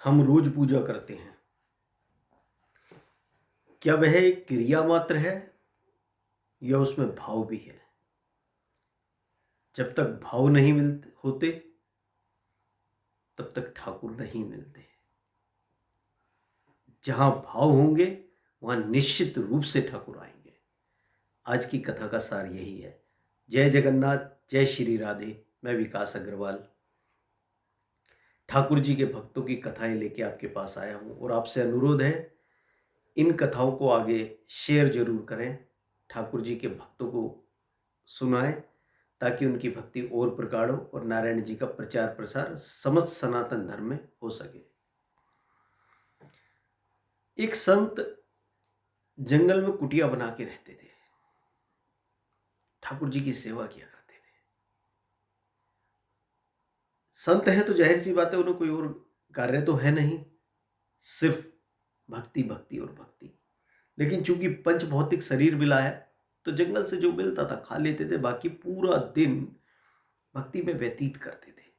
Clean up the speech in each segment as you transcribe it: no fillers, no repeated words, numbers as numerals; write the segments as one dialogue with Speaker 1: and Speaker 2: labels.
Speaker 1: हम रोज पूजा करते हैं। क्या वह एक क्रिया मात्र है या उसमें भाव भी है? जब तक भाव नहीं मिलते होते तब तक ठाकुर नहीं मिलते। जहां भाव होंगे वहां निश्चित रूप से ठाकुर आएंगे। आज की कथा का सार यही है। जय जगन्नाथ, जय श्री राधे। मैं विकास अग्रवाल ठाकुर जी के भक्तों की कथाएं लेके आपके पास आया हूं और आपसे अनुरोध है, इन कथाओं को आगे शेयर जरूर करें, ठाकुर जी के भक्तों को सुनाएं, ताकि उनकी भक्ति और प्रगाढ़ हो और नारायण जी का प्रचार प्रसार समस्त सनातन धर्म में हो सके। एक संत जंगल में कुटिया बना के रहते थे, ठाकुर जी की सेवा किया करते थे। संत हैं तो जाहिर सी बात है उन्हें कोई और कार्य तो है नहीं, सिर्फ भक्ति भक्ति और भक्ति। लेकिन चूंकि पंच भौतिक शरीर मिला है तो जंगल से जो मिलता था खा लेते थे, बाकी पूरा दिन भक्ति में व्यतीत करते थे।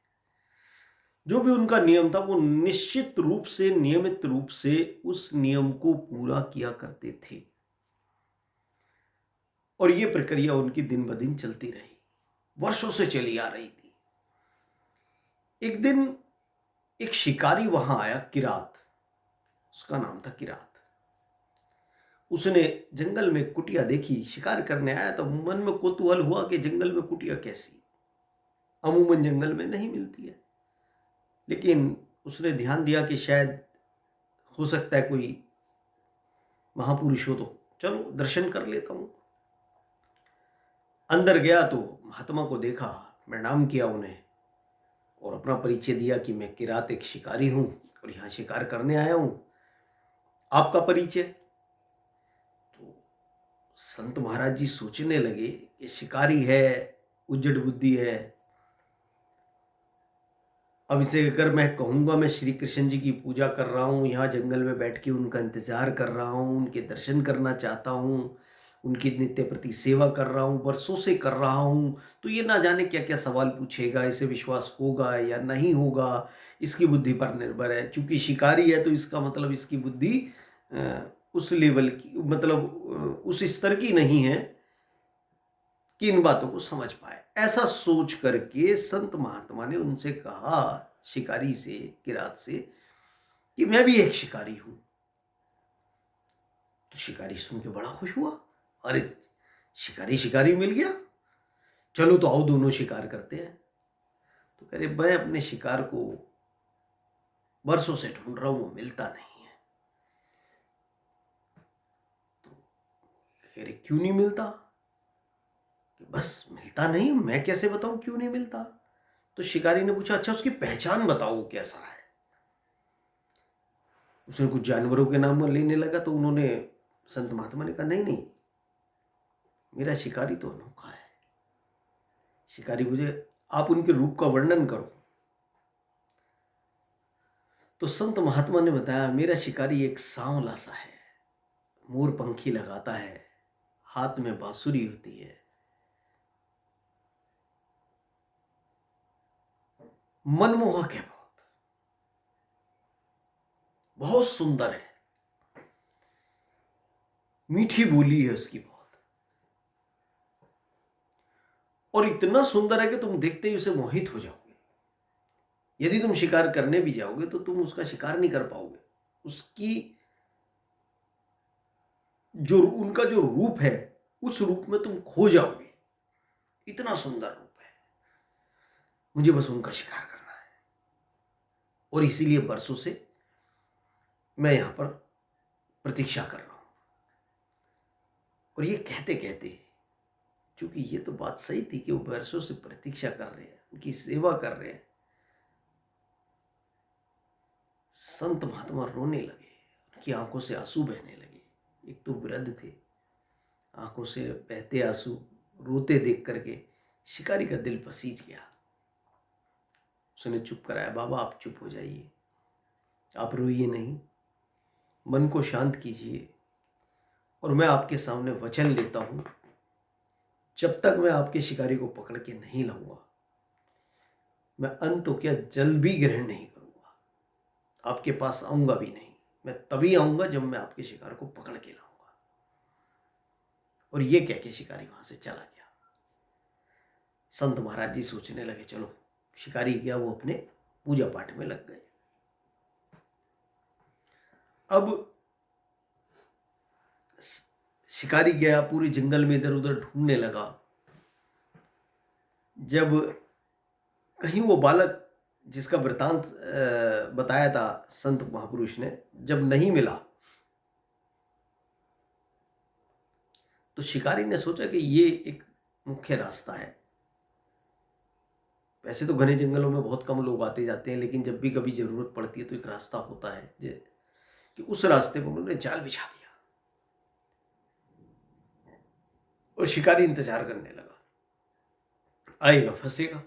Speaker 1: जो भी उनका नियम था वो निश्चित रूप से, नियमित रूप से उस नियम को पूरा किया करते थे और ये प्रक्रिया उनकी दिन ब दिन चलती रही, वर्षों से चली आ रही थी। एक दिन एक शिकारी वहां आया, किरात, उसका नाम था किरात। उसने जंगल में कुटिया देखी, शिकार करने आया तो मन में कौतूहल हुआ कि जंगल में कुटिया कैसी, अमूमन जंगल में नहीं मिलती है। लेकिन उसने ध्यान दिया कि शायद हो सकता है कोई महापुरुष हो, तो चलो दर्शन कर लेता हूं। अंदर गया तो महात्मा को देखा, प्रणाम किया उन्हें और अपना परिचय दिया कि मैं किरात एक शिकारी हूं और यहां शिकार करने आया हूं, आपका परिचय? तो संत महाराज जी सोचने लगे कि शिकारी है, उज्जड बुद्धि है, अब इसे अगर मैं कहूंगा मैं श्री कृष्ण जी की पूजा कर रहा हूं, यहाँ जंगल में बैठ के उनका इंतजार कर रहा हूं, उनके दर्शन करना चाहता हूं, उनकी नित्य प्रति सेवा कर रहा हूं, वर्षों से कर रहा हूं, तो ये ना जाने क्या क्या सवाल पूछेगा, इसे विश्वास होगा या नहीं होगा, इसकी बुद्धि पर निर्भर है। चूंकि शिकारी है तो इसका मतलब इसकी बुद्धि उस लेवल की, मतलब उस स्तर की नहीं है कि इन बातों को समझ पाए। ऐसा सोच करके संत महात्मा ने उनसे कहा, शिकारी से, किरात से, कि मैं भी एक शिकारी हूं। तो शिकारी सुन के बड़ा खुश हुआ, अरे शिकारी शिकारी मिल गया, चलो तो आओ दोनों शिकार करते हैं। तो कह रहे मैं अपने शिकार को बरसों से ढूंढ रहा हूं, वो मिलता नहीं है। तो कह रहे क्यों नहीं मिलता? कि बस मिलता नहीं, मैं कैसे बताऊं क्यों नहीं मिलता? तो शिकारी ने पूछा, अच्छा उसकी पहचान बताओ वो कैसा है। उसने कुछ जानवरों के नाम लेने लगा तो उन्होंने, संत महात्मा ने कहा नहीं नहीं, मेरा शिकारी तो अनोखा है। शिकारी मुझे, आप उनके रूप का वर्णन करो। तो संत महात्मा ने बताया, मेरा शिकारी एक सांवला सा है, मोर पंखी लगाता है, हाथ में बांसुरी होती है, मनमोहक है, बहुत बहुत सुंदर है, मीठी बोली है उसकी बहुत, और इतना सुंदर है कि तुम देखते ही उसे मोहित हो जाओगे। यदि तुम शिकार करने भी जाओगे तो तुम उसका शिकार नहीं कर पाओगे। उसकी जो, उनका जो रूप है उस रूप में तुम खो जाओगे, इतना सुंदर रूप है। मुझे बस उनका शिकार करना है और इसीलिए बरसों से मैं यहां पर प्रतीक्षा कर रहा हूं। और ये कहते कहते, क्योंकि ये तो बात सही थी कि वो बरसों से प्रतीक्षा कर रहे हैं, उनकी सेवा कर रहे हैं, संत महात्मा रोने लगे, उनकी आंखों से आंसू बहने लगे। एक तो वृद्ध थे, आंखों से बहते आंसू, रोते देख करके शिकारी का दिल पसीज गया। उसने चुप कराया, बाबा आप चुप हो जाइए, आप रोइए नहीं, मन को शांत कीजिए, और मैं आपके सामने वचन लेता हूं, जब तक मैं आपके शिकारी को पकड़ के नहीं लाऊंगा, मैं अन्न तो क्या जल भी ग्रहण नहीं करूंगा। आपके पास आऊंगा भी नहीं। मैं तभी आऊंगा जब मैं आपके शिकार को पकड़ के लाऊंगा। और ये कह के शिकारी वहां से चला गया। संत महाराज जी सोचने लगे, चलो शिकारी गया, वो अपने पूजा पाठ में लग गए। अब शिकारी गया, पूरे जंगल में इधर उधर ढूंढने लगा। जब कहीं वो बालक जिसका वृतांत बताया था संत महापुरुष ने, जब नहीं मिला, तो शिकारी ने सोचा कि ये एक मुख्य रास्ता है। वैसे तो घने जंगलों में बहुत कम लोग आते जाते हैं, लेकिन जब भी कभी जरूरत पड़ती है तो एक रास्ता होता है कि उस रास्ते पर उन्होंने जाल बिछा दिया और शिकारी इंतजार करने लगा, आएगा फंसेगा।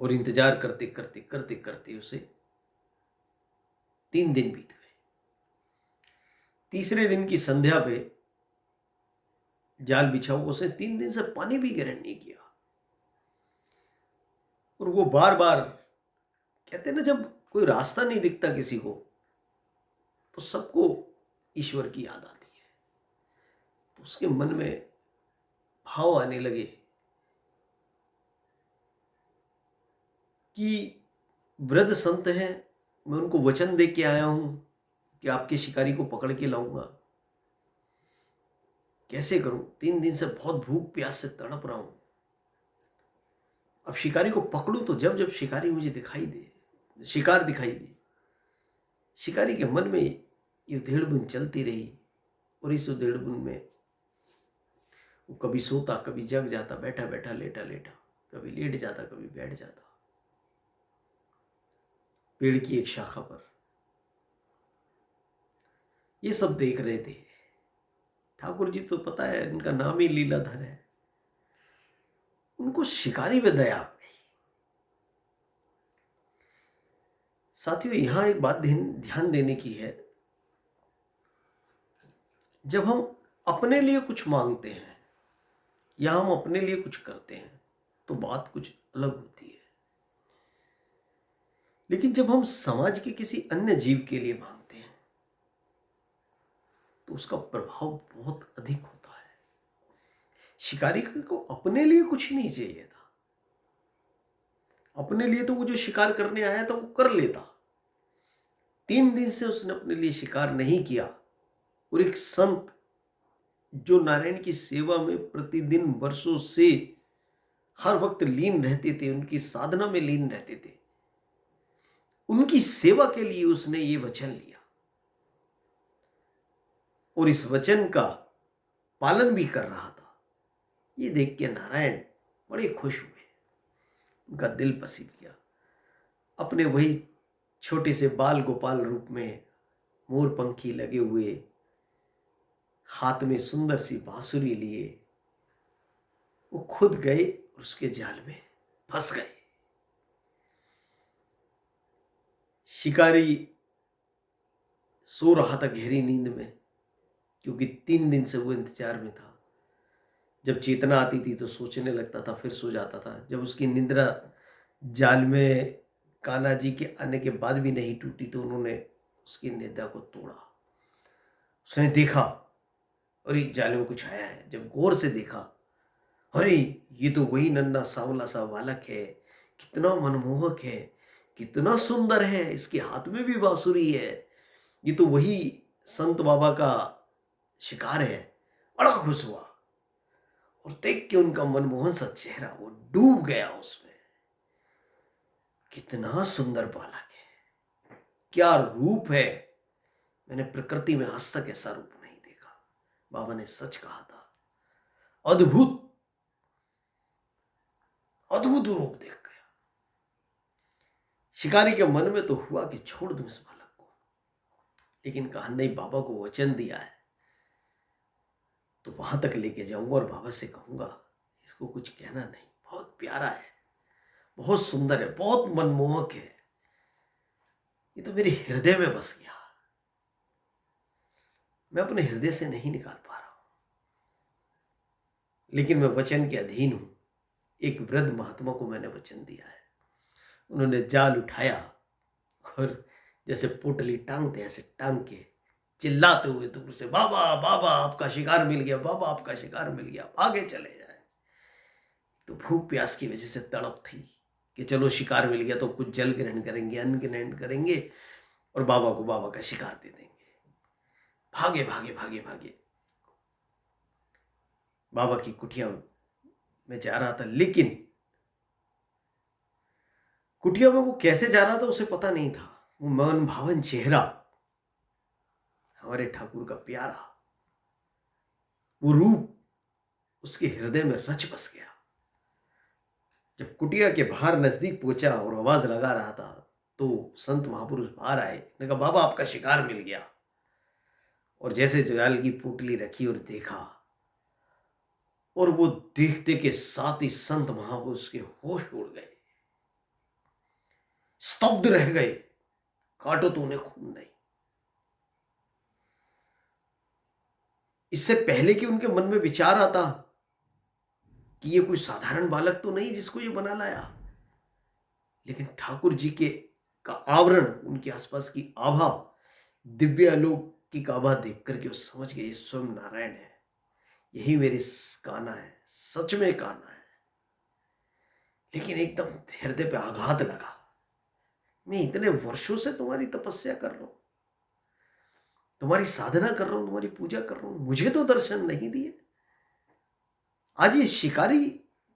Speaker 1: और इंतजार करते करते करते करते उसे 3 दिन बीत गए। तीसरे दिन की संध्या पे जाल बिछा हुआ, उसने 3 दिन से पानी भी ग्रहण नहीं किया। और वो बार बार कहते ना, जब कोई रास्ता नहीं दिखता किसी को तो सबको ईश्वर की याद आती है। तो उसके मन में भाव आने लगे कि वृद्ध संत हैं, मैं उनको वचन दे के आया हूं कि आपके शिकारी को पकड़ के लाऊंगा, कैसे करूं? 3 दिन से बहुत भूख प्यास से तड़प रहा हूं। अब शिकारी को पकड़ूं तो जब जब शिकारी मुझे दिखाई दे, शिकार दिखाई दे। शिकारी के मन में ये उधेड़-बुन चलती रही। और इस उधेड़-बुन में वो कभी सोता, कभी जग जाता, बैठा बैठा, लेटा लेटा, कभी लेट जाता, कभी बैठ जाता पेड़ की एक शाखा पर। ये सब देख रहे थे। ठाकुर जी तो पता है उनका नाम ही लीलाधर है, उनको शिकारी पे दया आ गई। साथियों, यहां एक बात ध्यान देने की है, जब हम अपने लिए कुछ मांगते हैं या हम अपने लिए कुछ करते हैं तो बात कुछ अलग होती है। लेकिन जब हम समाज के किसी अन्य जीव के लिए मांगते हैं तो उसका प्रभाव बहुत अधिक होता है। शिकारी को अपने लिए कुछ नहीं चाहिए था। अपने लिए तो वो जो शिकार करने आया था वो कर लेता। 3 दिन से उसने अपने लिए शिकार नहीं किया। और एक संत जो नारायण की सेवा में प्रतिदिन वर्षों से हर वक्त लीन रहते थे, उनकी साधना में लीन रहते थे, उनकी सेवा के लिए उसने ये वचन लिया और इस वचन का पालन भी कर रहा था। ये देख के नारायण बड़े खुश हुए, उनका दिल पसीज गया। अपने वही छोटे से बाल गोपाल रूप में, मोर पंखी लगे हुए, हाथ में सुंदर सी बांसुरी लिए, वो खुद गए और उसके जाल में फंस गए। शिकारी सो रहा था गहरी नींद में, क्योंकि 3 दिन से वो इंतजार में था। जब चेतना आती थी तो सोचने लगता था, फिर सो जाता था। जब उसकी निंद्रा जाल में कान्हा जी के आने के बाद भी नहीं टूटी तो उन्होंने उसकी निद्रा को तोड़ा। उसने देखा, अरे जाल में कुछ आया है। जब गौर से देखा, अरे ये तो वही नन्हा सांवला सा बालक है, कितना मनमोहक है, कितना सुंदर है, इसके हाथ में भी बांसुरी है, ये तो वही संत बाबा का शिकार है। बड़ा खुश हुआ और देख के उनका मनमोहन सा चेहरा, वो डूब गया उसमें। कितना सुंदर बालक है, क्या रूप है, मैंने प्रकृति में आज तक ऐसा रूप नहीं देखा। बाबा ने सच कहा था, अद्भुत अद्भुत रूप देख गया। शिकारी के मन में तो हुआ कि छोड़ दूं इस बालक को, लेकिन कहा नहीं, बाबा को वचन दिया है तो वहां तक लेके जाऊंगा और बाबा से कहूंगा इसको कुछ कहना नहीं, बहुत प्यारा है, बहुत सुंदर है, बहुत मनमोहक है, ये तो मेरे हृदय में बस गया, मैं अपने हृदय से नहीं निकाल पा रहा हूं। लेकिन मैं वचन के अधीन हूं। एक वृद्ध महात्मा को मैंने वचन दिया है, उन्होंने जाल उठाया और जैसे पोटली टांगते ऐसे टांग के चिल्लाते हुए दूर से, बाबा बाबा आपका शिकार मिल गया, बाबा आपका शिकार मिल गया, आगे चले जाए। तो भूख प्यास की वजह से तड़प थी कि चलो शिकार मिल गया तो कुछ जल ग्रहण करेंगे, अन्न ग्रहण करेंगे और बाबा को बाबा का शिकार दे देंगे। भागे भागे भागे भागे बाबा की कुटिया में जा रहा था, लेकिन कुटिया में वो कैसे जा रहा था उसे पता नहीं था। वो मन भावन चेहरा, हमारे ठाकुर का प्यारा, वो रूप उसके हृदय में रच बस गया। जब कुटिया के बाहर नजदीक पहुंचा और आवाज लगा रहा था तो संत महापुरुष बाहर आए, ने कहा बाबा आपका शिकार मिल गया। और जैसे जगाल की पोटली रखी और देखा, और वो देखते के साथ ही संत महापुरुष के होश उड़ गए, स्तब्ध रह गए, काटो तो उन्हें खून नहीं। इससे पहले कि उनके मन में विचार आता कि ये कोई साधारण बालक तो नहीं जिसको ये बना लाया, लेकिन ठाकुर जी के का आवरण, उनके आसपास की आभा, दिव्य अलौकिक आभा देख करके वो समझ गए ये स्वयं नारायण है, यही मेरे कान्हा है, सच में कान्हा है। लेकिन एकदम हृदय पे आघात लगा, मैं इतने वर्षों से तुम्हारी तपस्या कर रहा हूं, तुम्हारी साधना कर रहा हूं, तुम्हारी पूजा कर रहा हूं, मुझे तो दर्शन नहीं दिए। आज ये शिकारी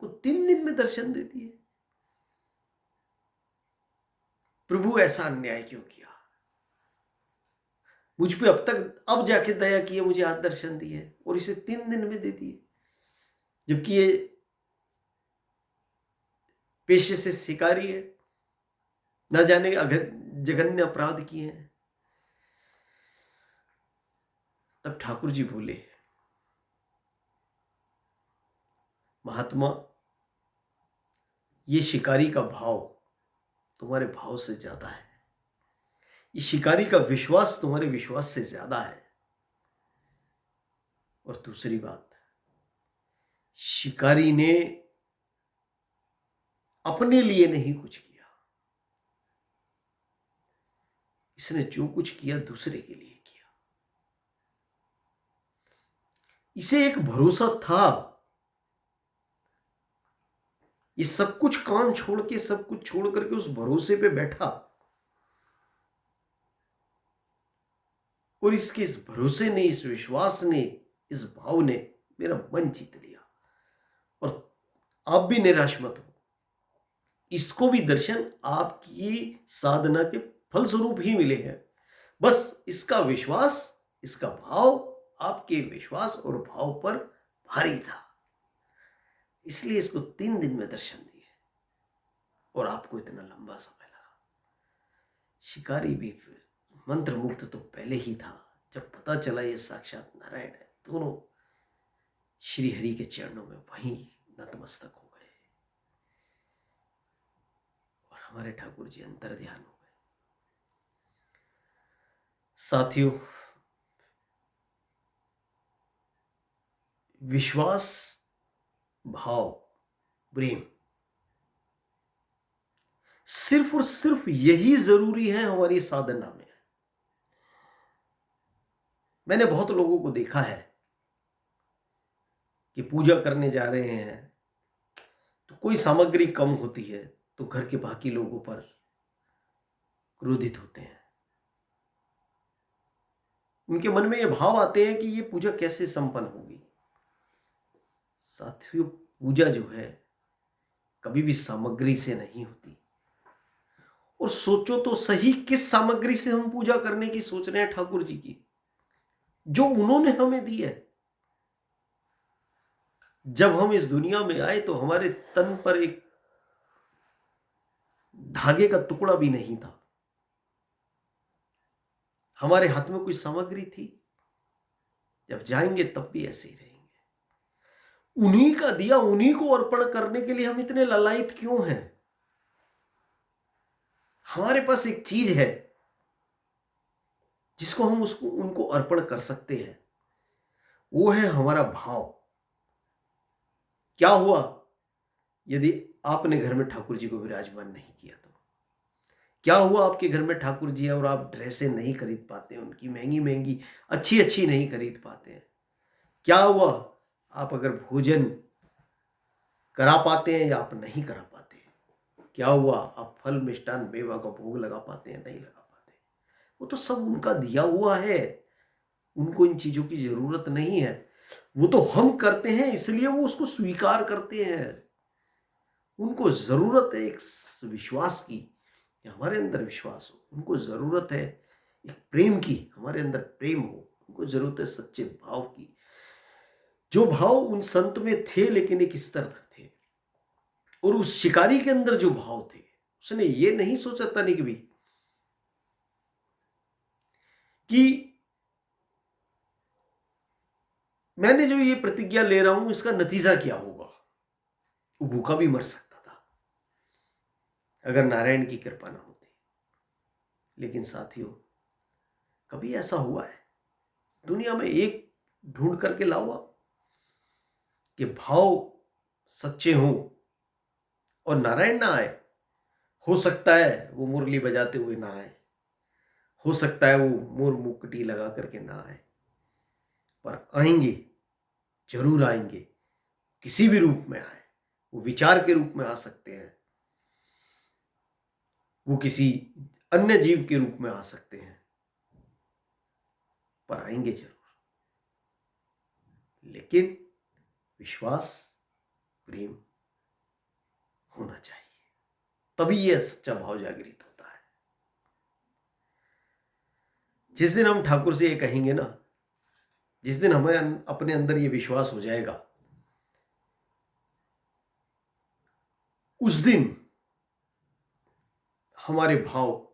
Speaker 1: को 3 दिन में दर्शन दे दिए। प्रभु ऐसा अन्याय क्यों किया मुझ पे? अब जाके दया किए, मुझे आज दर्शन दिए और इसे 3 दिन में दे दिए, जबकि ये पेशे से शिकारी है, न जाने अगर जघन्य अपराध किए हैं। तब ठाकुर जी बोले, महात्मा ये शिकारी का भाव तुम्हारे भाव से ज्यादा है, ये शिकारी का विश्वास तुम्हारे विश्वास से ज्यादा है। और दूसरी बात, शिकारी ने अपने लिए नहीं कुछ किया, इसने जो कुछ किया दूसरे के लिए किया। इसे एक भरोसा था, ये सब कुछ काम छोड़ के, सब कुछ छोड़ करके उस भरोसे पे बैठा, और इसके इस भरोसे ने, इस विश्वास ने, इस भाव ने मेरा मन जीत लिया। और आप भी निराश मत हो, इसको भी दर्शन आपकी साधना के फलस्वरूप ही मिले हैं। बस इसका विश्वास, इसका भाव आपके विश्वास और भाव पर भारी था, इसलिए इसको 3 दिन में दर्शन दिए और आपको इतना लंबा समय लगा। शिकारी भी मंत्र मुक्त तो पहले ही था, जब पता चला ये साक्षात नारायण है, दोनों श्री हरि के चरणों में वहीं नतमस्तक हो गए और हमारे ठाकुर जी अंतर ध्यान हो गए। साथियों, विश्वास, भाव, प्रेम, सिर्फ और सिर्फ यही जरूरी है हमारी साधना में। मैंने बहुत लोगों को देखा है कि पूजा करने जा रहे हैं तो कोई सामग्री कम होती है तो घर के बाकी लोगों पर क्रोधित होते हैं। उनके मन में ये भाव आते हैं कि ये पूजा कैसे संपन्न होगी। साथियों, पूजा जो है कभी भी सामग्री से नहीं होती। और सोचो तो सही, किस सामग्री से हम पूजा करने की सोच रहे हैं ठाकुर जी की, जो उन्होंने हमें दी है। जब हम इस दुनिया में आए तो हमारे तन पर एक धागे का टुकड़ा भी नहीं था, हमारे हाथ में कोई सामग्री थी। जब जाएंगे तब भी ऐसे ही रहेंगे। उन्हीं का दिया, उन्हीं को अर्पण करने के लिए हम इतने ललायित क्यों हैं? हमारे पास एक चीज है जिसको हम उसको उनको अर्पण कर सकते हैं, वो है हमारा भाव। क्या हुआ यदि आपने घर में ठाकुर जी को विराजमान नहीं किया तो? क्या हुआ आपके घर में ठाकुर जी है और आप ड्रेसें नहीं खरीद पाते हैं, उनकी महंगी महंगी अच्छी अच्छी नहीं खरीद पाते हैं? क्या हुआ आप अगर भोजन करा पाते हैं या आप नहीं करा पाते हैं? क्या हुआ आप फल मिष्टान मेवा का भोग लगा पाते हैं, नहीं लगा पाते? वो तो सब उनका दिया हुआ है, उनको इन चीजों की जरूरत नहीं है। वो तो हम करते हैं इसलिए वो उसको स्वीकार करते हैं। उनको जरूरत है एक विश्वास की कि हमारे अंदर विश्वास हो, उनको जरूरत है एक प्रेम की, हमारे अंदर प्रेम हो, उनको जरूरत है सच्चे भाव की। जो भाव उन संत में थे लेकिन एक स्तर तक थे, और उस शिकारी के अंदर जो भाव थे, उसने ये नहीं सोचा था नहीं कभी कि मैंने जो ये प्रतिज्ञा ले रहा हूं इसका नतीजा क्या होगा। वो भूखा भी मर सकता था अगर नारायण की कृपा ना होती। लेकिन साथियों, कभी ऐसा हुआ है दुनिया में एक ढूंढ करके लाओ आप कि भाव सच्चे हों और नारायण ना आए? हो सकता है वो मुरली बजाते हुए ना आए, हो सकता है वो मोर मुकुटी लगा करके ना आए, पर आएंगे, जरूर आएंगे। किसी भी रूप में आए, वो विचार के रूप में आ सकते हैं, वो किसी अन्य जीव के रूप में आ सकते हैं, पर आएंगे जरूर। लेकिन विश्वास, प्रेम होना चाहिए, तभी यह सच्चा भाव जागृत होता है। जिस दिन हम ठाकुर से ये कहेंगे ना, जिस दिन हमें अपने अंदर ये विश्वास हो जाएगा, उस दिन हमारे भाव,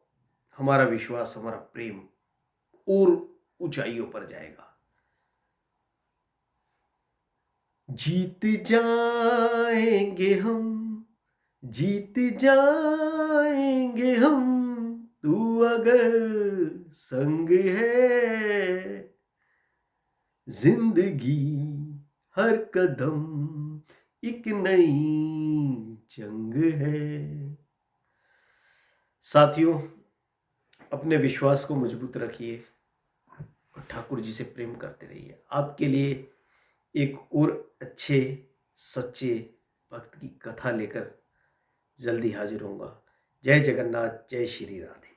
Speaker 1: हमारा विश्वास, हमारा प्रेम और ऊंचाइयों पर जाएगा। जीत जाएंगे हम, जीत जाएंगे हम, तू अगर संग है। जिंदगी हर कदम एक नई जंग है। साथियों, अपने विश्वास को मजबूत रखिए और ठाकुर जी से प्रेम करते रहिए। आपके लिए एक और अच्छे सच्चे भक्त की कथा लेकर जल्दी हाजिर होऊंगा। जय जगन्नाथ, जय श्री राधे।